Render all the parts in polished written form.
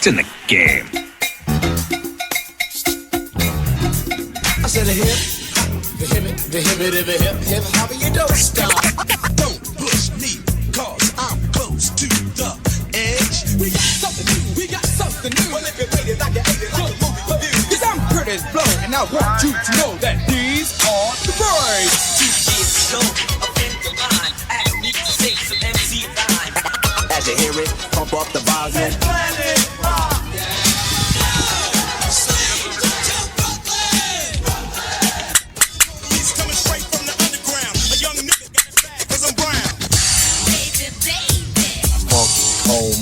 It's in the game. I said a hip, the hip, hopper, you don't stop. Don't push me, cause I'm close to the edge. We got something new, Well, if you made it like you ate it, like a movie for you. Cause I'm Curtis Blow, and I want you to know that these are the boys. 2 years ago, up in the line, I need to say some MC line. As you hear it, pump up the volume.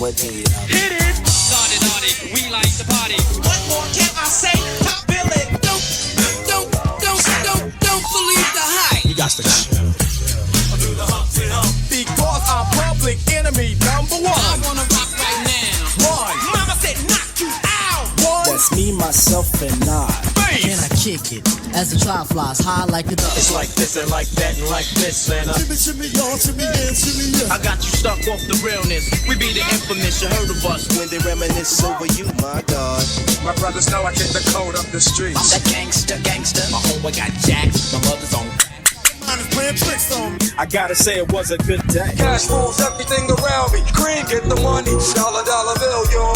Hit it! Started on it, we like to party. What more can I say? Top billing. Don't believe the hype. You got to because I'm public enemy number one. I wanna rock right now. One. Mama said knock you out. One. That's me, myself, and I. Bass. And I kick it as the trial flies high like a dove. It's like this and like that and like this and shimmy y'all, shimmy yeah. I got you stuck off the realness. We be the infamous, you heard of us. When they reminisce over you, my God. My brothers know I get the code up the streets. The gangster. My homeboy got jacked. My mother's on. Playing tricks on me. I gotta say it was a good day. Cash rules everything around me. Cream, get the money. Dollar bill, yo.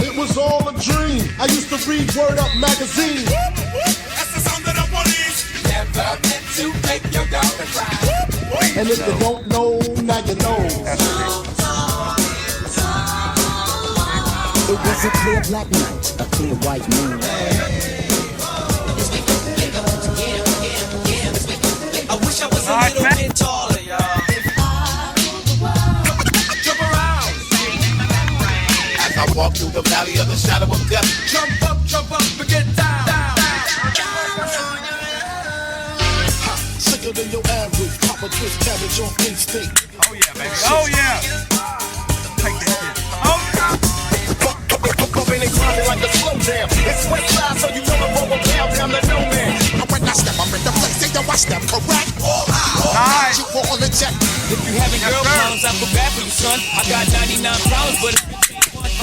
It was all a dream. I used to read Word Up magazine. That's the sound that I want is. Never meant to make your daughter cry. And if you don't know, now you know. It was a clear black night, a clear white moon. I wish I was a little bit taller, y'all. Jump around. As I walk through the valley of the shadow of death. Jump up and get down. Sicker than your average. Papa twist cabbage on instinct. Oh yeah, baby. Oh yeah. Take that shit. Oh yeah. Bumping and grinding like a slow jam. It's west side, so you know I'm going down the no man. When I step, I'm in the place. Say yo, I step correct. Nice. You all in check. If you having girl problems, I feel bad for you, son. I got 99 problems, but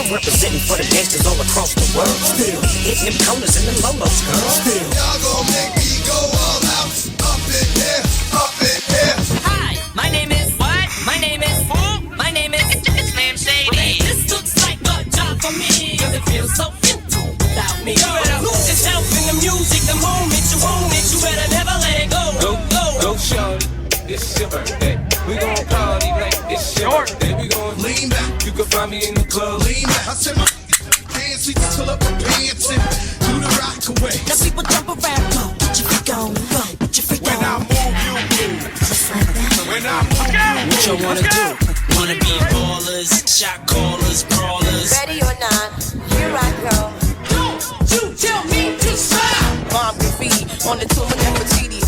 I'm representing for the gangsters all across the world. Still hitting them corners and them lolos, girl. Still Y'all gon' make me go all out. Up in here. Hi, my name is what? My name is My name is Slim Shady. This looks like a job for me, cause it feels so futile without me. You better lose yourself in the music, the moment you own it, you better never let it go. Go, shorty. It's your birthday. We gon' party like it's your birthday. We gon' lean back. You can find me in the club. Lean back. I said my pants, we pull up my pants and do the rock away. now people jump around, go, put your freak on, go, put your freak When I on. move, you move. Just like that. When I move, What you wanna do? Wanna be ballers, shot callers, brawlers. Ready or not, here I go. Don't you tell me to stop. Bomb graffiti on the tomb of Nefertiti.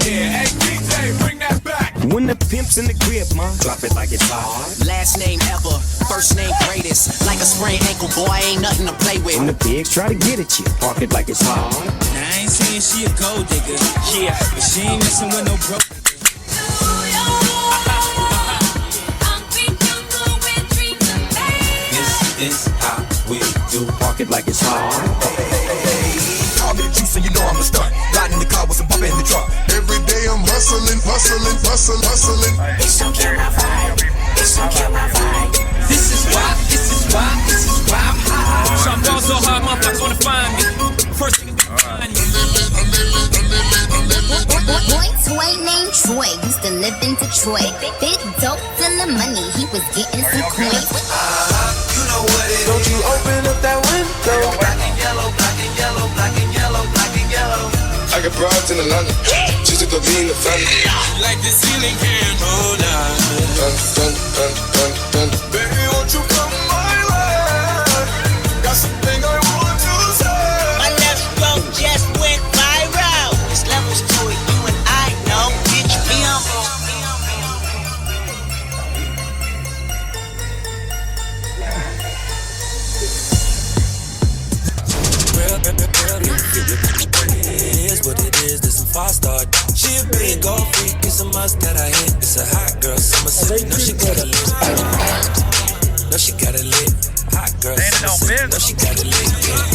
yeah, hey DJ, bring that back. When the pimp's in the crib, ma, drop it like it's hot. Last name ever, first name greatest. Like a sprained ankle, boy, ain't nothing to play with. When the pigs try to get at you, park it like it's hot. Now I ain't saying she a gold digger, yeah, but she ain't messing with no broke. This how we do, park it like it's hot. Call me a juice and you know I'm a stunt. Riding in the car with some pop in the truck. Every day I'm hustling. It's don't kill my vibe. It's don't kill my vibe. This is why I'm high. So I'm going so hard, motherfuckers wanna find me. First thing to find you. Boy, toy named Troy used to live in Detroit. Big dope till the money, he was getting some coins. You know what it is. Don't you open up that window. Black and yellow. I got broads in Atlanta. Just to be in the family. Like the ceiling can't hold on. Dun. Baby, won't you come my way? Got something I want to say. My left stroke just went viral. There's levels to it, you and I know. Bitch, be humble. It is what it is, this some 5-star. She a big old freak, it's a must that I hit. It's a high got it lit. Hot girl, Standing on business. no, she got it lit. Yeah.